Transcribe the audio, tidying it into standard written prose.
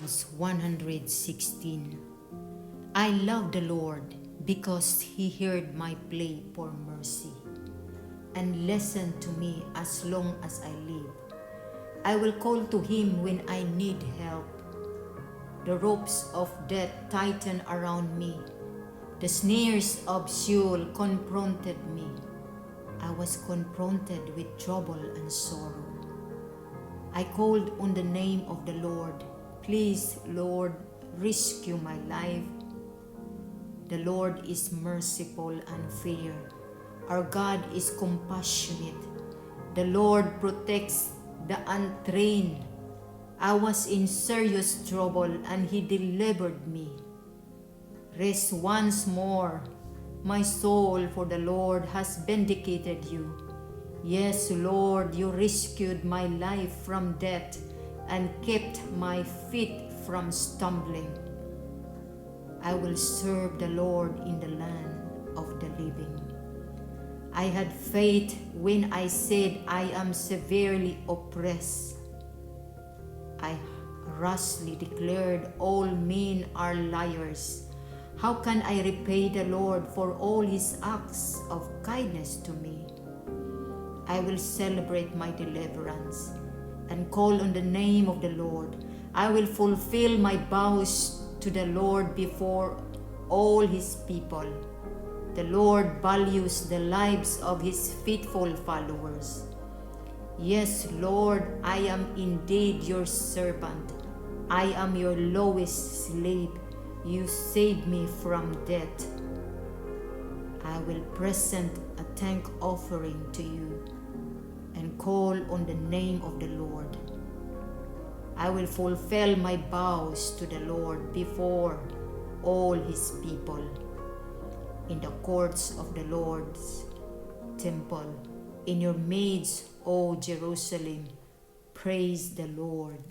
Psalms 116. I love the Lord because He heard my plea for mercy and listened to me as long as I live. I will call to Him when I need help. The ropes of death tightened around me. The snares of Sheol confronted me. I was confronted with trouble and sorrow. I called on the name of the Lord. Please, Lord, rescue my life. The Lord is merciful and fair. Our God is compassionate. The Lord protects the untrained. I was in serious trouble and He delivered me. Rest once more, my soul, for the Lord has vindicated you. Yes, Lord, you rescued my life from death and kept my feet from stumbling. I will serve the Lord in the land of the living. I had faith when I said I am severely oppressed. I rashly declared all men are liars. How can I repay the Lord for all His acts of kindness to me? I will celebrate my deliverance and call on the name of the Lord. I will fulfill my vows to the Lord before all His people. The Lord values the lives of His faithful followers. Yes, Lord, I am indeed your servant. I am your lowest slave. You saved me from death. I will present a thank offering to you and call on the name of the Lord. I will fulfill my vows to the Lord before all His people in the courts of the Lord's temple. In your midst, O Jerusalem, praise the Lord.